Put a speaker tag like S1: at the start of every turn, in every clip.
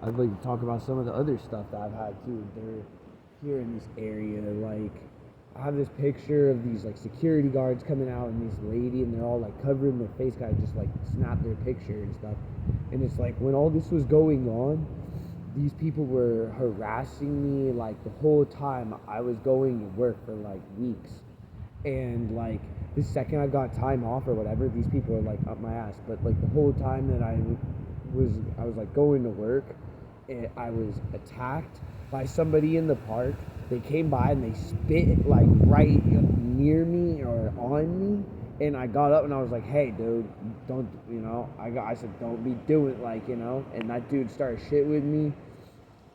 S1: I'd like to talk about some of the other stuff that I've had too. They're here in this area. Like, I have this picture of these like security guards coming out and this lady, and they're all like covering their face. Guy just like snapped their picture and stuff. And it's like when all this was going on, these people were harassing me like the whole time I was going to work for like weeks. And like the second I got time off or whatever, these people are like up my ass. But like the whole time that I was like going to work, and I was attacked by somebody in the park. They came by and they spit like right near me or on me, and I got up and I was like, "Hey, dude, don't I said don't be doing and that dude started shit with me,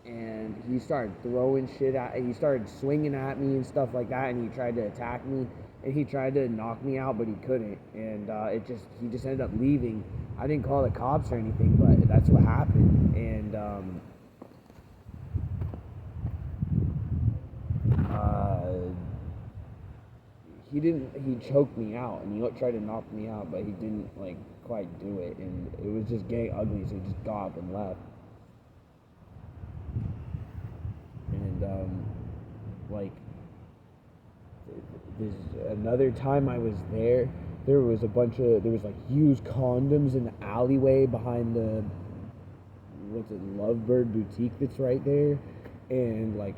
S1: and he started throwing shit at. He started swinging at me and stuff like that, and he tried to attack me, and he tried to knock me out, but he couldn't, and he just ended up leaving. I didn't call the cops or anything, but that's what happened, and he choked me out, and he tried to knock me out, but he didn't like quite do it, and it was just getting ugly, so he just got up and left. And like there's another time I was there. There was like used condoms in the alleyway behind the Lovebird boutique that's right there, and like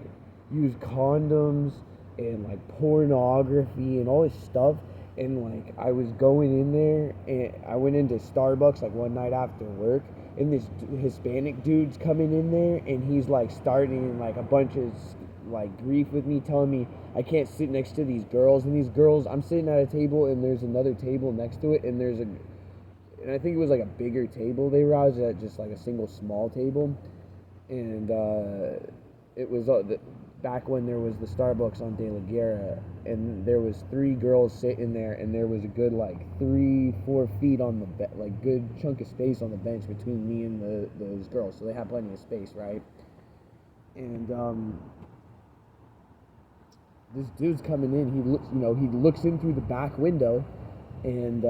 S1: used condoms and like pornography and all this stuff. And like I was going in there, and I went into Starbucks like one night after work, and this Hispanic dude's coming in there, and he's like starting like a bunch of like grief with me, telling me I can't sit next to these girls. And these girls, I'm sitting at a table, and there's another table next to it, and I think it was like a bigger table they were. I was at just like a single small table, and it was back when there was the Starbucks on De La Guerra, and there was three girls sitting there, and there was a good like 3-4 feet on the like good chunk of space on the bench between me and those girls, so they had plenty of space, right? And this dude's coming in. He looks in through the back window, and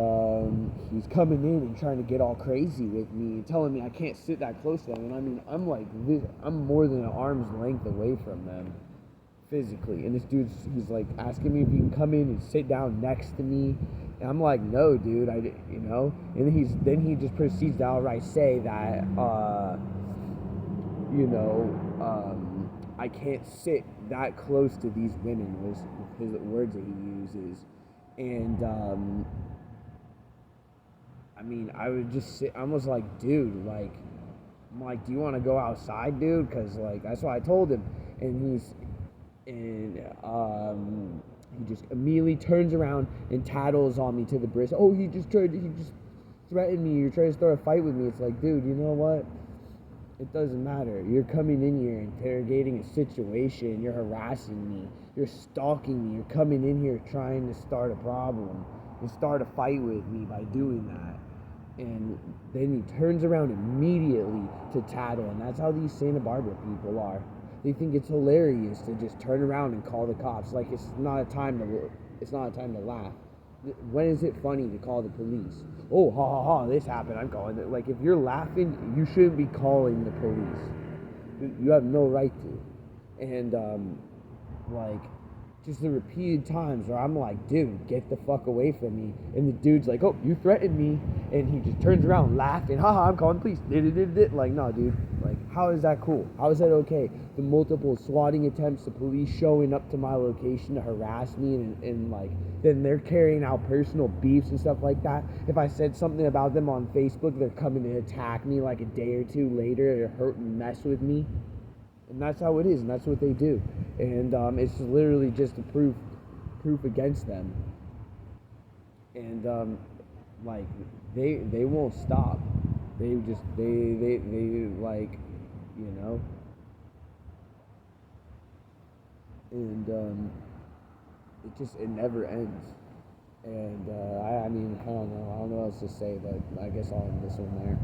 S1: he's coming in and trying to get all crazy with me, telling me I can't sit that close to them. And I mean, I'm more than an arm's length away from them physically. And he's like asking me if he can come in and sit down next to me. And I'm like, no, dude, And then he just proceeds to outright say that, I can't sit that close to these women, was his words that he uses. And I mean, I would just sit. I was like, dude, like, I'm like, do you want to go outside, dude? Because like that's what I told him. And he just immediately turns around and tattles on me to the bridge. Oh, he just threatened me. You're trying to start a fight with me. It's like, dude, you know what? It doesn't matter. You're coming in here interrogating a situation. You're harassing me. You're stalking me. You're coming in here trying to start a problem and start a fight with me by doing that. And then he turns around immediately to tattle. And that's how these Santa Barbara people are. They think it's hilarious to just turn around and call the cops. Like it's not a time to laugh. When is it funny to call the police? Oh, ha ha ha, this happened, I'm calling it. Like, if you're laughing, you shouldn't be calling the police. You have no right to. And, like, just the repeated times where I'm like, dude, get the fuck away from me. And the dude's like, oh, you threatened me. And he just turns around laughing, haha, I'm calling the police. Like, no, dude. Like, how is that cool? How is that okay? The multiple swatting attempts, the police showing up to my location to harass me, and like, then they're carrying out personal beefs and stuff like that. If I said something about them on Facebook, they're coming to attack me like a day or two later to hurt and mess with me. And that's how it is, and that's what they do. And it's literally just a proof against them. And like they won't stop. They like, and it never ends. And I mean, I don't know what else to say, but I guess I'll end this one there.